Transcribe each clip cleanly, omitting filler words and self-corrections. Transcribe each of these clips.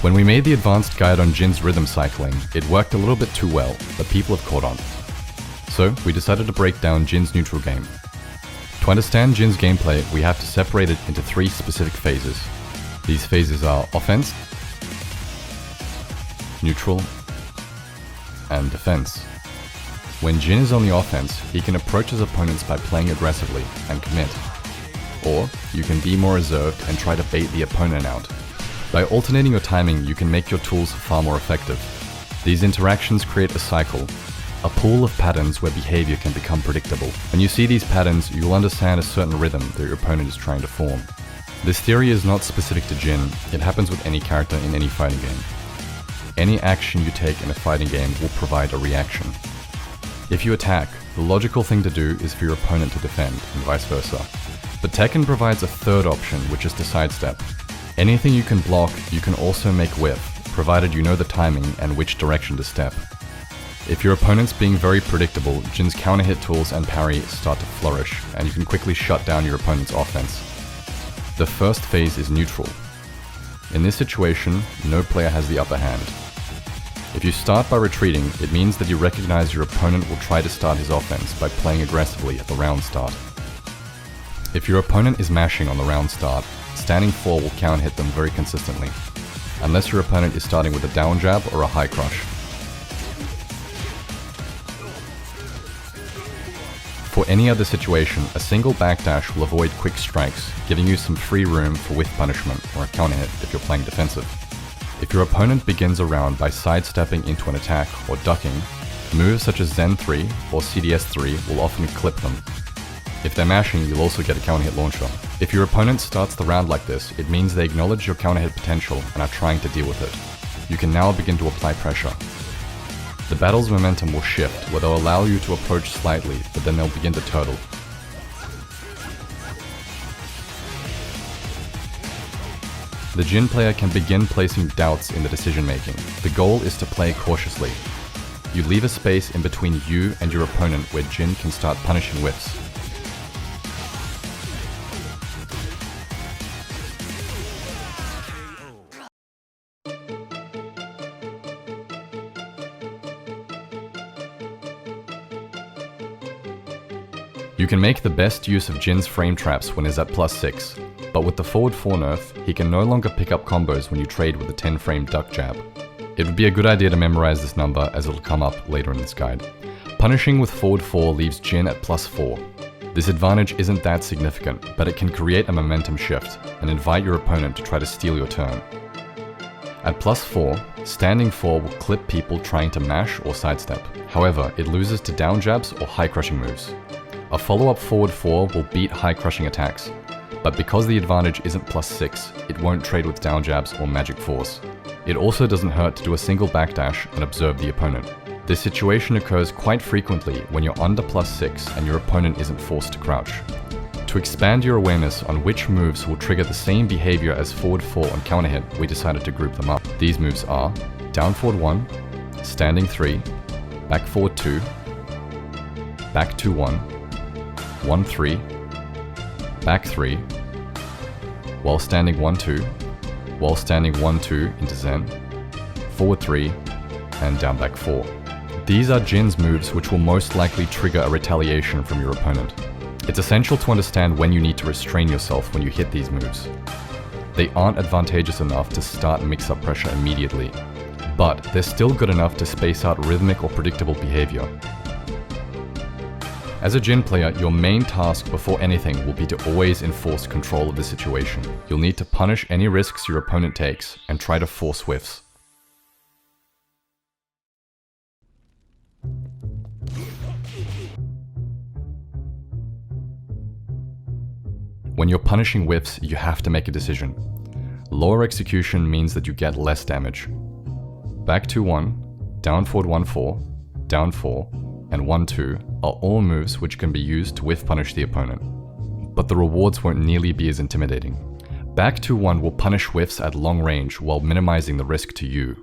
When we made the advanced guide on Jin's rhythm cycling, it worked a little bit too well, but people have caught on. So we decided to break down Jin's neutral game. To understand Jin's gameplay, we have to separate it into 3 specific phases. These phases are offense, neutral, and defense. When Jin is on the offense, he can approach his opponents by playing aggressively and commit. Or you can be more reserved and try to bait the opponent out. By alternating your timing, you can make your tools far more effective. These interactions create a cycle, a pool of patterns where behavior can become predictable. When you see these patterns, you'll understand a certain rhythm that your opponent is trying to form. This theory is not specific to Jin, it happens with any character in any fighting game. Any action you take in a fighting game will provide a reaction. If you attack, the logical thing to do is for your opponent to defend, and vice versa. But Tekken provides a third option, which is to sidestep. Anything you can block, you can also make whiff, provided you know the timing and which direction to step. If your opponent's being very predictable, Jin's counter hit tools and parry start to flourish, and you can quickly shut down your opponent's offense. The first phase is neutral. In this situation, no player has the upper hand. If you start by retreating, it means that you recognize your opponent will try to start his offense by playing aggressively at the round start. If your opponent is mashing on the round start, standing 4 will counter hit them very consistently, unless your opponent is starting with a down jab or a high crush. For any other situation, a single backdash will avoid quick strikes, giving you some free room for whiff punishment or a counter hit if you're playing defensive. If your opponent begins a round by sidestepping into an attack or ducking, moves such as Zen 3 or CDS 3 will often clip them. If they're mashing, you'll also get a counter hit launcher. If your opponent starts the round like this, it means they acknowledge your counter hit potential and are trying to deal with it. You can now begin to apply pressure. The battle's momentum will shift, where they'll allow you to approach slightly, but then they'll begin to turtle. The Jin player can begin placing doubts in the decision making. The goal is to play cautiously. You leave a space in between you and your opponent where Jin can start punishing whiffs. You can make the best use of Jin's frame traps when he's at +6, but with the forward 4 nerf, he can no longer pick up combos when you trade with a 10 frame duck jab. It would be a good idea to memorize this number as it'll come up later in this guide. Punishing with forward 4 leaves Jin at +4. This advantage isn't that significant, but it can create a momentum shift and invite your opponent to try to steal your turn. At +4, standing 4 will clip people trying to mash or sidestep. However, it loses to down jabs or high crushing moves. A follow-up forward 4 will beat high crushing attacks, but because the advantage isn't +6, it won't trade with down jabs or magic force. It also doesn't hurt to do a single backdash and observe the opponent. This situation occurs quite frequently when you're under +6 and your opponent isn't forced to crouch. To expand your awareness on which moves will trigger the same behavior as forward 4 on counter hit, we decided to group them up. These moves are down forward 1, standing 3, back forward 2, back 2-1, 1-3, back 3, while standing 1-2, while standing 1-2 into Zen, forward 3, and down back 4. These are Jin's moves which will most likely trigger a retaliation from your opponent. It's essential to understand when you need to restrain yourself when you hit these moves. They aren't advantageous enough to start mix-up pressure immediately, but they're still good enough to space out rhythmic or predictable behavior. As a Jin player, your main task before anything will be to always enforce control of the situation. You'll need to punish any risks your opponent takes and try to force whiffs. When you're punishing whiffs, you have to make a decision. Lower execution means that you get less damage. Back 2-1, down forward 1-4, down 4, and 1-2 are all moves which can be used to whiff punish the opponent. But the rewards won't nearly be as intimidating. Back 2-1 will punish whiffs at long range while minimizing the risk to you.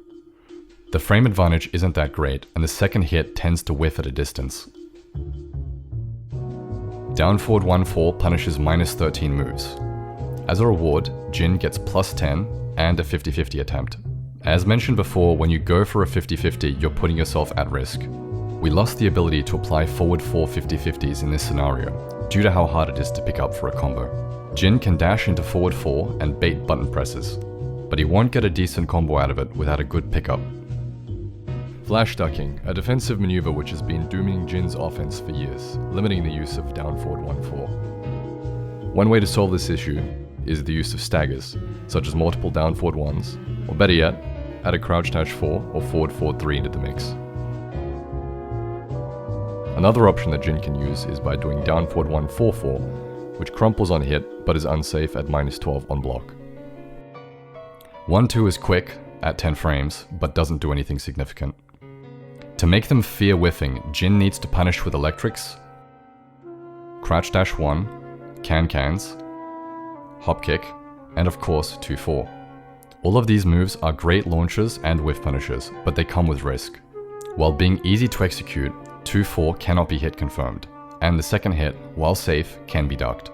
The frame advantage isn't that great, and the second hit tends to whiff at a distance. Down forward 1-4 punishes -13 moves. As a reward, Jin gets +10 and a 50-50 attempt. As mentioned before, when you go for a 50-50, you're putting yourself at risk. We lost the ability to apply forward 4 50-50s in this scenario, due to how hard it is to pick up for a combo. Jin can dash into forward 4 and bait button presses, but he won't get a decent combo out of it without a good pickup. Flash ducking, a defensive maneuver which has been dooming Jin's offense for years, limiting the use of down forward 1-4. One way to solve this issue is the use of staggers, such as multiple down forward 1s, or better yet, add a crouch dash 4 or forward forward 3 into the mix. Another option that Jin can use is by doing down forward 1 4-4, which crumples on hit but is unsafe at -12 on block. 1-2 is quick, at 10 frames, but doesn't do anything significant. To make them fear whiffing, Jin needs to punish with electrics, crouch dash 1, cans, hop kick, and of course 2-4. All of these moves are great launchers and whiff punishers, but they come with risk. While being easy to execute, 2-4 cannot be hit confirmed, and the second hit, while safe, can be ducked.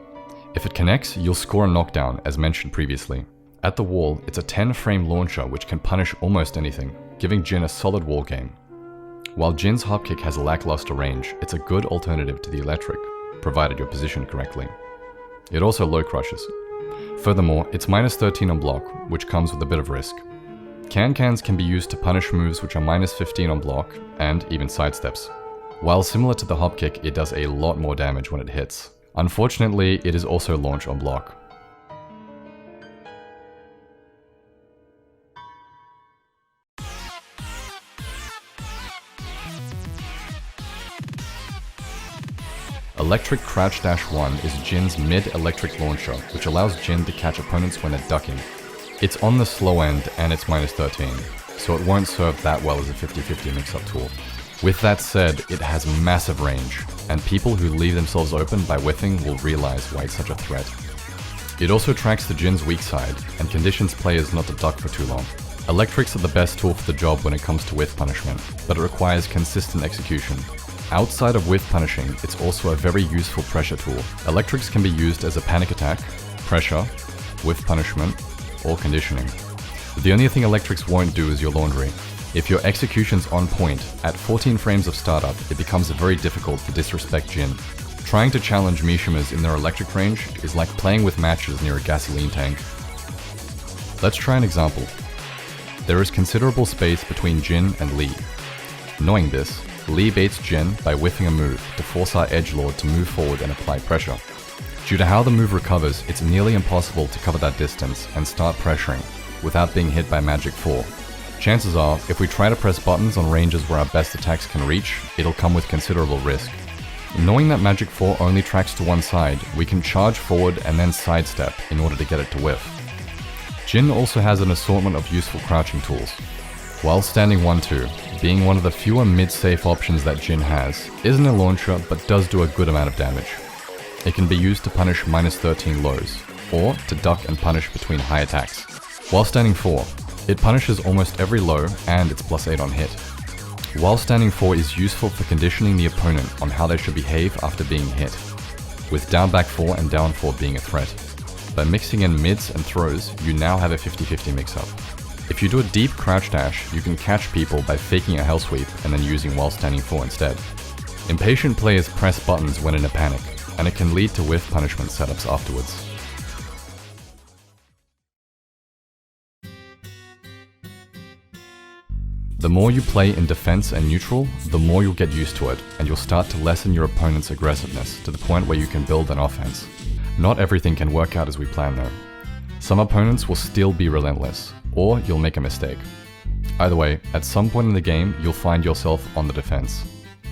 If it connects, you'll score a knockdown as mentioned previously. At the wall, it's a 10-frame launcher which can punish almost anything, giving Jin a solid wall game. While Jin's hop kick has a lackluster range, it's a good alternative to the electric, provided you're positioned correctly. It also low crushes. Furthermore, it's -13 on block, which comes with a bit of risk. Cans can be used to punish moves which are -15 on block, and even sidesteps. While similar to the hop kick, it does a lot more damage when it hits. Unfortunately, it is also launch on block. Electric Crouch Dash 1 is Jin's mid-electric launcher, which allows Jin to catch opponents when they're ducking. It's on the slow end and it's -13, so it won't serve that well as a 50-50 mix-up tool. With that said, it has massive range, and people who leave themselves open by whiffing will realize why it's such a threat. It also tracks the Jin's weak side, and conditions players not to duck for too long. Electrics are the best tool for the job when it comes to whiff punishment, but it requires consistent execution. Outside of whiff punishing, it's also a very useful pressure tool. Electrics can be used as a panic attack, pressure, whiff punishment, or conditioning. The only thing electrics won't do is your laundry. If your execution's on point, at 14 frames of startup, it becomes very difficult to disrespect Jin. Trying to challenge Mishimas in their electric range is like playing with matches near a gasoline tank. Let's try an example. There is considerable space between Jin and Lee. Knowing this, Lee baits Jin by whiffing a move to force our edgelord to move forward and apply pressure. Due to how the move recovers, it's nearly impossible to cover that distance and start pressuring without being hit by Magic 4. Chances are, if we try to press buttons on ranges where our best attacks can reach, it'll come with considerable risk. Knowing that Magic 4 only tracks to one side, we can charge forward and then sidestep in order to get it to whiff. Jin also has an assortment of useful crouching tools. While standing 1-2, being one of the fewer mid-safe options that Jin has, isn't a launcher but does do a good amount of damage. It can be used to punish -13 lows, or to duck and punish between high attacks. While standing 4, it punishes almost every low and it's +8 on hit. While standing 4 is useful for conditioning the opponent on how they should behave after being hit, with down back 4 and down 4 being a threat. By mixing in mids and throws, you now have a 50-50 mix-up. If you do a deep crouch dash, you can catch people by faking a hell sweep and then using while standing 4 instead. Impatient players press buttons when in a panic, and it can lead to whiff punishment setups afterwards. The more you play in defense and neutral, the more you'll get used to it, and you'll start to lessen your opponent's aggressiveness to the point where you can build an offense. Not everything can work out as we plan though. Some opponents will still be relentless, or you'll make a mistake. Either way, at some point in the game, you'll find yourself on the defense.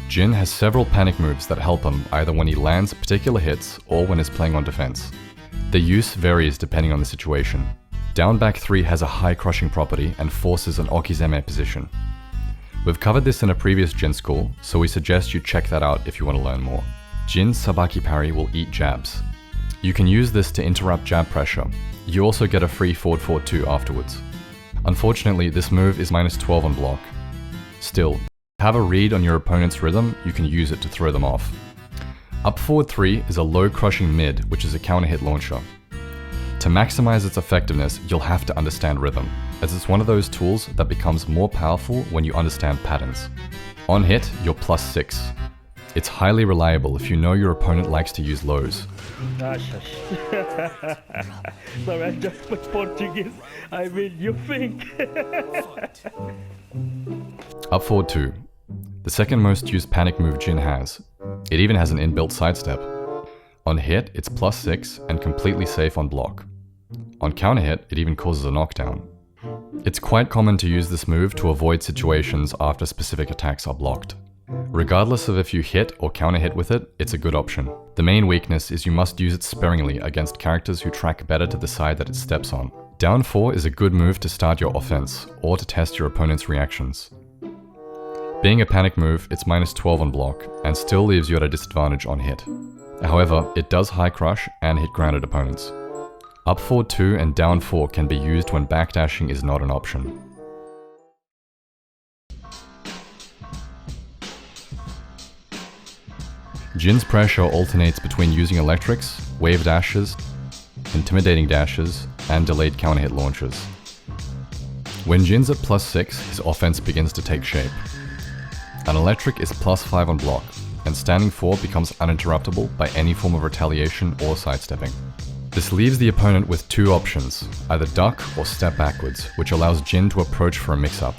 Jin has several panic moves that help him either when he lands particular hits or when he's playing on defense. The use varies depending on the situation. Down back 3 has a high crushing property and forces an Okizeme position. We've covered this in a previous Jin School, so we suggest you check that out if you want to learn more. Jin's Sabaki parry will eat jabs. You can use this to interrupt jab pressure. You also get a free forward 4-2 afterwards. Unfortunately, this move is -12 on block. Still, have a read on your opponent's rhythm, you can use it to throw them off. Up forward 3 is a low crushing mid, which is a counter hit launcher. To maximize its effectiveness, you'll have to understand rhythm, as it's one of those tools that becomes more powerful when you understand patterns. On hit, you're +6. It's highly reliable if you know your opponent likes to use lows. Sorry, I just spoke Portuguese. I mean, you think. Up forward 2. The second most used panic move Jin has. It even has an inbuilt sidestep. On hit, it's +6 and completely safe on block. On counter hit, it even causes a knockdown. It's quite common to use this move to avoid situations after specific attacks are blocked. Regardless of if you hit or counter hit with it, it's a good option. The main weakness is you must use it sparingly against characters who track better to the side that it steps on. Down 4 is a good move to start your offense, or to test your opponent's reactions. Being a panic move, it's -12 on block, and still leaves you at a disadvantage on hit. However, it does high crush and hit grounded opponents. Up forward 2 and down 4 can be used when backdashing is not an option. Jin's pressure alternates between using electrics, wave dashes, intimidating dashes, and delayed counter hit launches. When Jin's at +6, his offense begins to take shape. An electric is +5 on block, and standing 4 becomes uninterruptible by any form of retaliation or sidestepping. This leaves the opponent with two options, either duck or step backwards, which allows Jin to approach for a mix-up.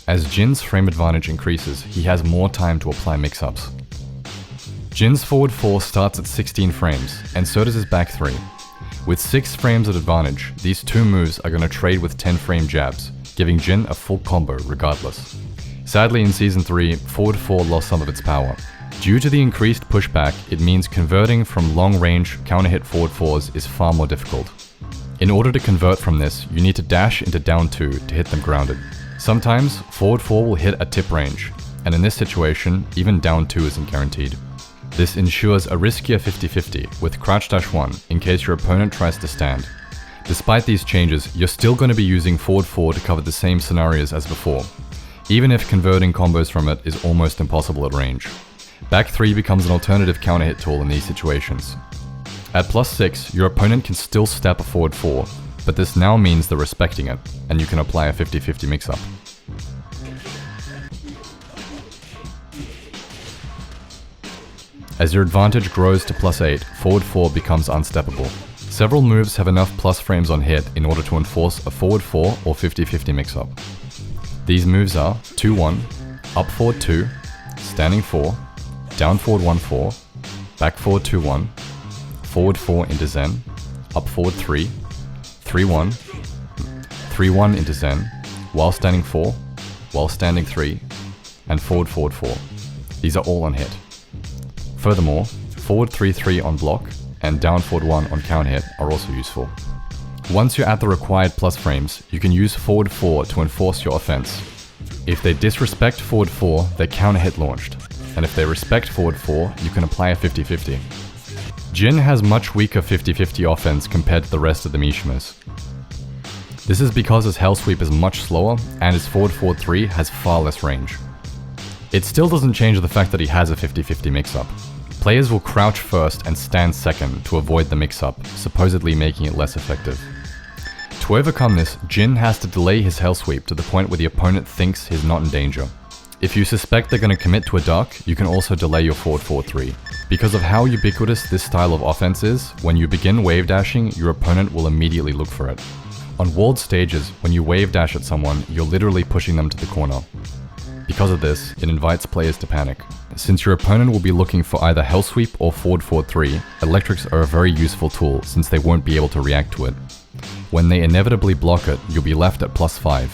As Jin's frame advantage increases, he has more time to apply mix-ups. Jin's forward 4 starts at 16 frames, and so does his back 3. With 6 frames of advantage, these two moves are going to trade with 10 frame jabs, giving Jin a full combo regardless. Sadly, in Season 3, forward 4 lost some of its power. Due to the increased pushback, it means converting from long-range counter-hit forward 4s is far more difficult. In order to convert from this, you need to dash into down 2 to hit them grounded. Sometimes, forward 4 will hit at tip range, and in this situation, even down 2 isn't guaranteed. This ensures a riskier 50-50 with crouch dash 1 in case your opponent tries to stand. Despite these changes, you're still going to be using forward 4 to cover the same scenarios as before, even if converting combos from it is almost impossible at range. Back 3 becomes an alternative counter hit tool in these situations. At +6, your opponent can still step a forward 4, but this now means they're respecting it, and you can apply a 50-50 mix-up. As your advantage grows to +8, forward 4 becomes unsteppable. Several moves have enough plus frames on hit in order to enforce a forward 4 or 50-50 mix-up. These moves are 2-1, up forward 2, standing 4, down forward 1-4, back forward 2-1, forward 4 into Zen, up forward 3, 3-1, 3-1 into Zen, while standing 4, while standing 3, and forward 4. These are all on hit. Furthermore, forward 3-3 on block and down forward 1 on counter hit are also useful. Once you're at the required plus frames, you can use forward 4 to enforce your offense. If they disrespect forward 4, they counter hit launched, and if they respect forward 4, you can apply a 50-50. Jin has much weaker 50-50 offense compared to the rest of the Mishimas. This is because his hell sweep is much slower and his forward 4-3 has far less range. It still doesn't change the fact that he has a 50-50 mix-up. Players will crouch first and stand second to avoid the mix-up, supposedly making it less effective. To overcome this, Jin has to delay his hell sweep to the point where the opponent thinks he's not in danger. If you suspect they're going to commit to a duck, you can also delay your forward 4-3. Because of how ubiquitous this style of offense is, when you begin wave dashing, your opponent will immediately look for it. On walled stages, when you wave dash at someone, you're literally pushing them to the corner. Because of this, it invites players to panic. Since your opponent will be looking for either hell sweep or forward 4-3, electrics are a very useful tool since they won't be able to react to it. When they inevitably block it, you'll be left at +5.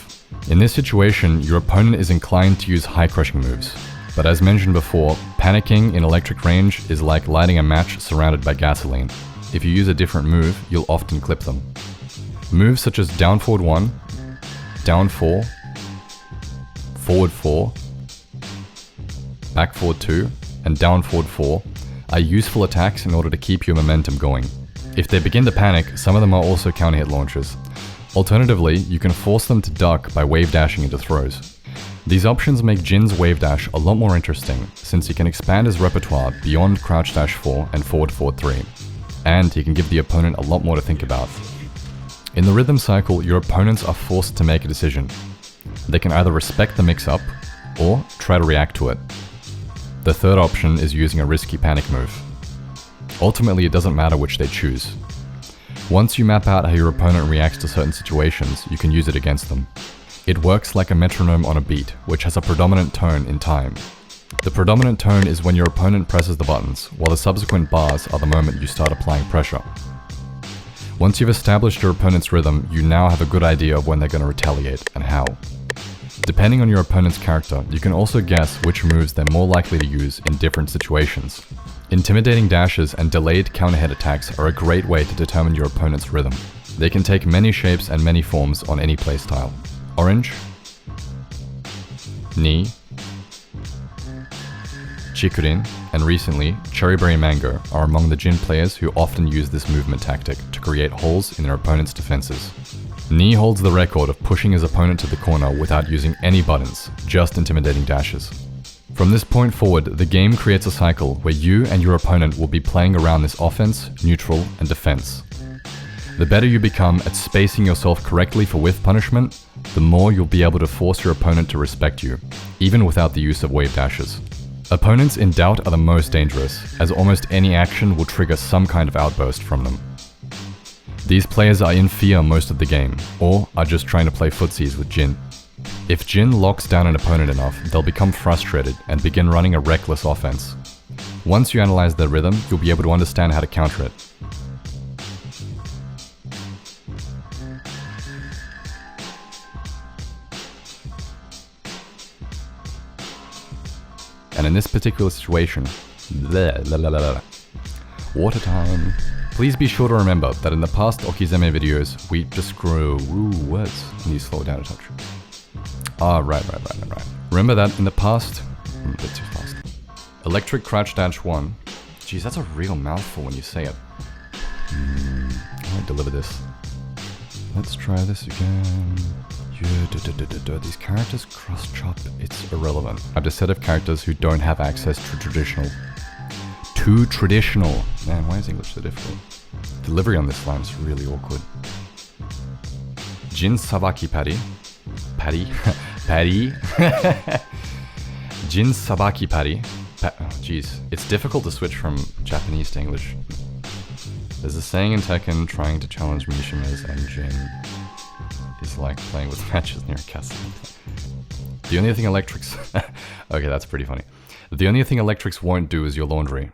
In this situation, your opponent is inclined to use high crushing moves. But as mentioned before, panicking in electric range is like lighting a match surrounded by gasoline. If you use a different move, you'll often clip them. Moves such as down forward 1, down 4, forward 4, back forward 2, and down forward 4 are useful attacks in order to keep your momentum going. If they begin to panic, some of them are also counter hit launches. Alternatively, you can force them to duck by wave dashing into throws. These options make Jin's wave dash a lot more interesting, since he can expand his repertoire beyond crouch dash 4 and forward 4-3, and he can give the opponent a lot more to think about. In the rhythm cycle, your opponents are forced to make a decision. They can either respect the mix-up, or try to react to it. The third option is using a risky panic move. Ultimately, it doesn't matter which they choose. Once you map out how your opponent reacts to certain situations, you can use it against them. It works like a metronome on a beat, which has a predominant tone in time. The predominant tone is when your opponent presses the buttons, while the subsequent bars are the moment you start applying pressure. Once you've established your opponent's rhythm, you now have a good idea of when they're going to retaliate and how. Depending on your opponent's character, you can also guess which moves they're more likely to use in different situations. Intimidating dashes and delayed counter-hit attacks are a great way to determine your opponent's rhythm. They can take many shapes and many forms on any playstyle. Orange, knee, Chikurin, and recently, Cherryberry Mango are among the Jin players who often use this movement tactic to create holes in their opponent's defenses. Knee holds the record of pushing his opponent to the corner without using any buttons, just intimidating dashes. From this point forward, the game creates a cycle where you and your opponent will be playing around this offense, neutral, and defense. The better you become at spacing yourself correctly for whiff punishment, the more you'll be able to force your opponent to respect you, even without the use of wave dashes. Opponents in doubt are the most dangerous, as almost any action will trigger some kind of outburst from them. These players are in fear most of the game, or are just trying to play footsies with Jin. If Jin locks down an opponent enough, they'll become frustrated and begin running a reckless offense. Once you analyze their rhythm, you'll be able to understand how to counter it. And in this particular situation, water time. Please be sure to remember that in the past Okizeme videos, we just grew words. Can you slow it down a touch? Right. Remember that in the past, a bit too fast. Electric crouch dash 1. Geez, that's a real mouthful when you say it. I might deliver this. Let's try this again. These characters cross-chop, it's irrelevant. I have a set of characters who don't have access to traditional. Too traditional. Man, why is English so difficult? Delivery on this line is really awkward. Jin Sabaki Paddy. Paddy? Jin Sabaki Paddy. Jeez, it's difficult to switch from Japanese to English. There's a saying in Tekken, trying to challenge Mishima's and Jin is like playing with matches near a castle. The only thing electrics... Okay, that's pretty funny. The only thing electrics won't do is your laundry.